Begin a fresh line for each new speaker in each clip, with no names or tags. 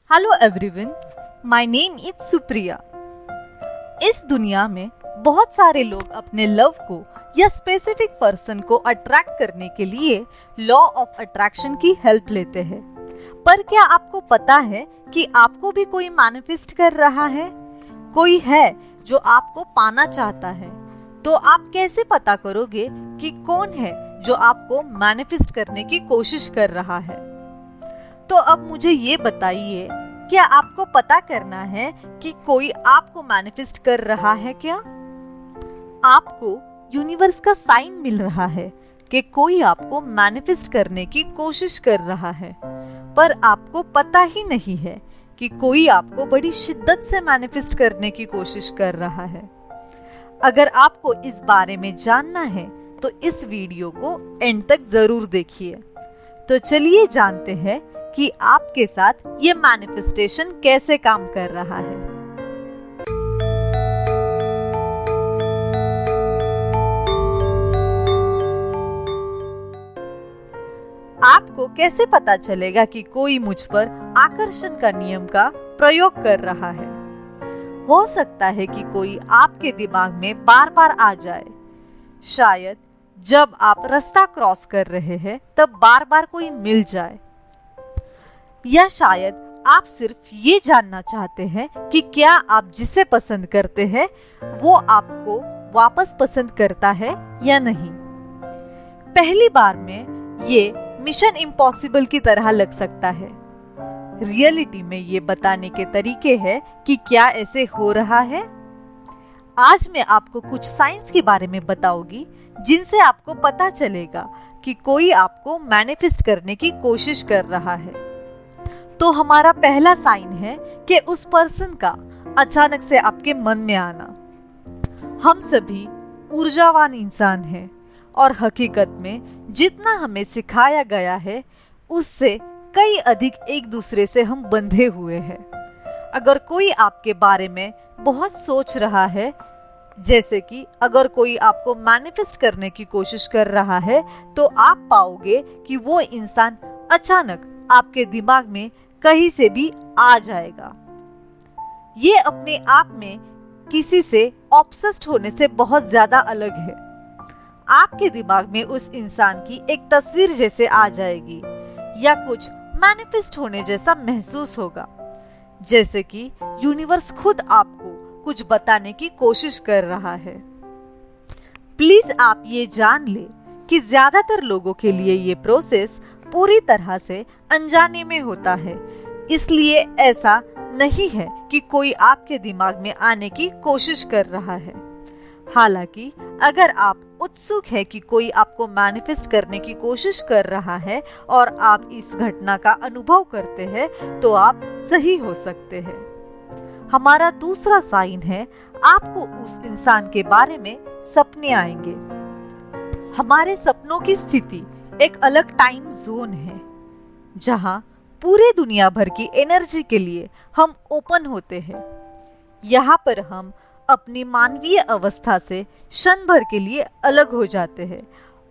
Hello everyone, my name is Supriya. इस दुनिया में बहुत सारे लोग अपने लव को या स्पेसिफिक पर्सन को अट्रैक्ट करने के लिए लॉ ऑफ अट्रैक्शन की हेल्प लेते हैं। पर क्या आपको पता है कि आपको भी कोई मैनिफेस्ट कर रहा है? कोई है जो आपको पाना चाहता है। तो आप कैसे पता करोगे कि कौन है जो आपको मैनिफेस्ट करने की कोशिश कर रहा है? तो अब मुझे ये बताइए, क्या आपको पता करना है कि कोई आपको मैनिफेस्ट कर रहा है क्या? आपको यूनिवर्स का साइन मिल रहा है कि कोई आपको मैनिफेस्ट करने की कोशिश कर रहा है, पर आपको पता ही नहीं है कि कोई आपको बड़ी शिद्दत से मैनिफेस्ट करने की कोशिश कर रहा है। अगर आपको इस बारे में जानना है तो इस वीडियो को एंड तक जरूर देखिए। तो चलिए जानते हैं कि आपके साथ ये मैनिफेस्टेशन कैसे काम कर रहा है। आपको कैसे पता चलेगा कि कोई मुझ पर आकर्षण का नियम का प्रयोग कर रहा है? हो सकता है कि कोई आपके दिमाग में बार बार आ जाए। शायद जब आप रास्ता क्रॉस कर रहे हैं तब बार बार कोई मिल जाए, या शायद आप सिर्फ ये जानना चाहते हैं कि क्या आप जिसे पसंद करते हैं वो आपको वापस पसंद करता है या नहीं। पहली बार में ये मिशन इम्पॉसिबल की तरह लग सकता है। रियलिटी में ये बताने के तरीके हैं कि क्या ऐसे हो रहा है। आज मैं आपको कुछ साइंस के बारे में बताऊंगी जिनसे आपको पता चलेगा कि कोई आपको मैनिफेस्ट करने की कोशिश कर रहा है। तो हमारा पहला साइन है कि उस पर्सन का अचानक से आपके मन में आना। हम सभी ऊर्जावान इंसान हैं और हकीकत में जितना हमें सिखाया गया है उससे कई अधिक एक दूसरे से हम बंधे हुए हैं। अगर कोई आपके बारे में बहुत सोच रहा है, जैसे कि अगर कोई आपको मैनिफेस्ट करने की कोशिश कर रहा है, तो आप पाओगे कि वो इंसान अचानक आपके दिमाग में कहीं से भी आ जाएगा। ये अपने आप में किसी से ऑब्सेस्ड होने से बहुत ज्यादा अलग है। आपके दिमाग में उस इंसान की एक तस्वीर जैसे आ जाएगी या कुछ मैनिफेस्ट होने जैसा महसूस होगा, जैसे कि यूनिवर्स खुद आपको कुछ बताने की कोशिश कर रहा है। प्लीज आप ये जान ले कि ज्यादातर लोगों के लिए ये प्रोसेस पूरी तरह से अनजाने में होता है, इसलिए ऐसा नहीं है कि कोई आपके दिमाग में आने की कोशिश कर रहा है। हालांकि अगर आप उत्सुक है कि कोई आपको मैनिफेस्ट करने की कोशिश कर रहा है और आप इस घटना का अनुभव करते हैं, तो आप सही हो सकते हैं। हमारा दूसरा साइन है, आपको उस इंसान के बारे में सपने आएंगे। हमारे सपनों की स्थिति एक अलग टाइम जोन है जहां पूरे दुनिया भर की एनर्जी के लिए हम ओपन होते हैं। यहाँ पर हम अपनी मानवीय अवस्था से क्षण भर के लिए अलग हो जाते हैं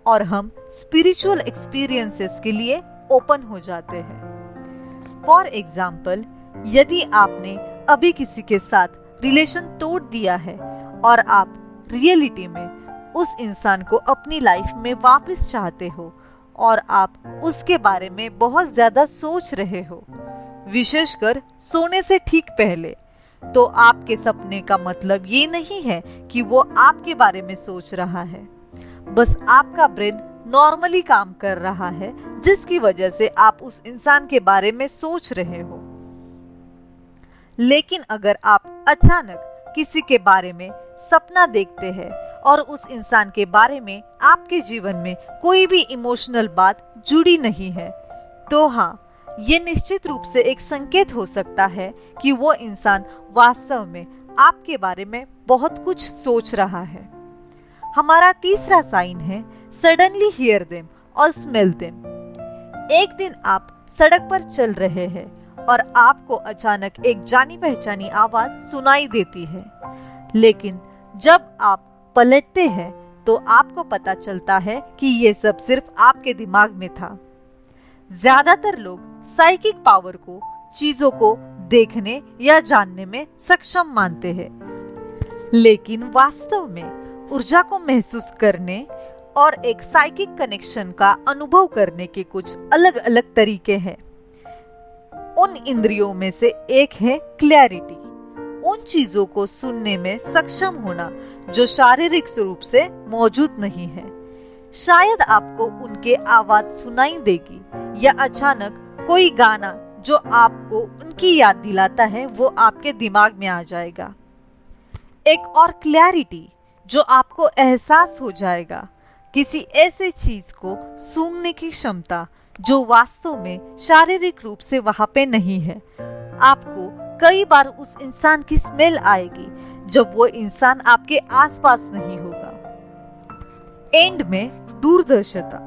और हम स्पिरिचुअल एक्सपीरियंसेस के लिए ओपन हो जाते हैं। फॉर एग्जाम्पल, यदि आपने अभी किसी के साथ रिलेशन तोड़ दिया है और आप रियलिटी में उस इंसान को अपनी लाइफ में वापस चाहते हो और आप उसके बारे में बहुत ज्यादा सोच रहे हो, विशेषकर सोने से ठीक पहले, तो आपके सपने का मतलब ये नहीं है कि वो आपके बारे में सोच रहा है। बस आपका ब्रेन नॉर्मली काम कर रहा है, जिसकी वजह से आप उस इंसान के बारे में सोच रहे हो। लेकिन अगर आप अचानक किसी के बारे में सपना देखते हैं और उस इंसान के बारे में आपके जीवन में कोई भी इमोशनल बात जुड़ी नहीं है, तो हाँ, ये निश्चित रूप से एक संकेत हो सकता है कि वो इंसान वास्तव में आपके बारे में बहुत कुछ सोच रहा है। हमारा तीसरा साइन है, सडनली हियर देम और स्मेल देम। एक दिन आप सड़क पर चल रहे हैं और आपको अचानक एक जानी पहचानी आवाज सुनाई देती है, लेकिन जब आप पलटते हैं तो आपको पता चलता है कि ये सब सिर्फ आपके दिमाग में था। ज्यादातर लोग साइकिक पावर को चीजों को देखने या जानने में सक्षम मानते हैं, लेकिन वास्तव में ऊर्जा को महसूस करने और एक साइकिक कनेक्शन का अनुभव करने के कुछ अलग अलग तरीके हैं। उन इंद्रियों में से एक है क्लैरिटी, उन चीजों को सुनने में सक्षम होना जो शारीरिक रूप से मौजूद नहीं है। शायद आपको उनके आवाज सुनाई देगी या अचानक कोई गाना जो आपको उनकी याद दिलाता है वो आपके दिमाग में आ जाएगा। एक और क्लैरिटी जो आपको एहसास हो जाएगा किसी ऐसे चीज को सूंघने की क्षमता जो वास्तव में शारीरिक रूप से वहां पे नहीं है। आपको कई बार उस इंसान की स्मेल आएगी जब वो इंसान आपके आसपास नहीं होगा। एंड में दूरदर्शिता।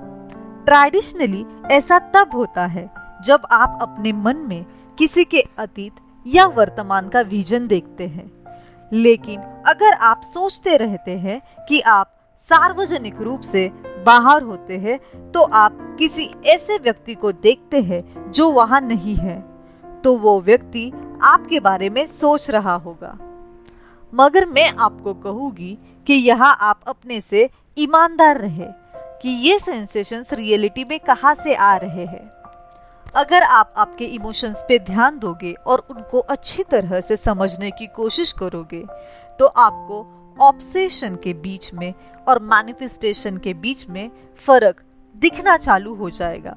ट्रेडिशनली ऐसा तब होता है जब आप अपने मन में किसी के अतीत या वर्तमान का विजन देखते हैं, लेकिन अगर आप सोचते रहते हैं कि आप सार्वजनिक रूप से बाहर होते हैं तो आप किसी ऐसे व्यक्ति को देखते हैं जो वहां नहीं है, तो वो व्यक्ति आपके बारे में सोच रहा होगा। मगर मैं आपको कहूंगी कि यहाँ आप अपने से ईमानदार रहे कि ये सेंसेशंस रियलिटी में कहाँ से आ रहे हैं। अगर आप आपके इमोशंस पे ध्यान दोगे और उनको अच्छी तरह से समझने की कोशिश करोगे तो आपको ऑब्सेशन के बीच में और मैनिफेस्टेशन के बीच में फर्क दिखना चालू हो जाएगा।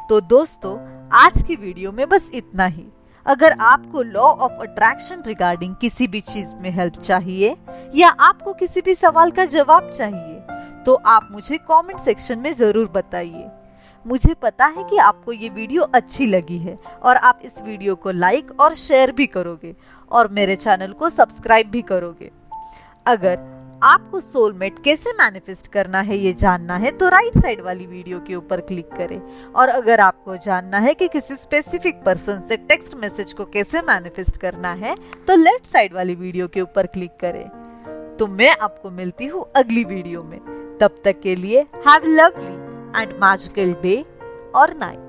तो दोस्तों, आज की वीडियो में बस इतना ही। अगर आपको लॉ ऑफ अट्रैक्शन रिगार्डिंग किसी भी चीज में हेल्प चाहिए या आपको किसी भी सवाल का जवाब चाहिए तो आप मुझे कमेंट सेक्शन में जरूर बताइए। मुझे पता है कि आपको ये वीडियो अच्छी लगी है और आप इस वीडियो को लाइक और शेयर भी करोगे और मेरे चैनल को सब्सक्राइब भी करोगे। अगर आपको सोलमेट कैसे मैनिफेस्ट करना है ये जानना है तो राइट साइड वाली वीडियो के ऊपर क्लिक करें, और अगर आपको जानना है कि किसी स्पेसिफिक पर्सन से टेक्स्ट मैसेज को कैसे मैनिफेस्ट करना है तो लेफ्ट साइड वाली वीडियो के ऊपर क्लिक करें। तो मैं आपको मिलती हूँ अगली वीडियो में। तब तक के लिए have a lovely and magical day और नाइट।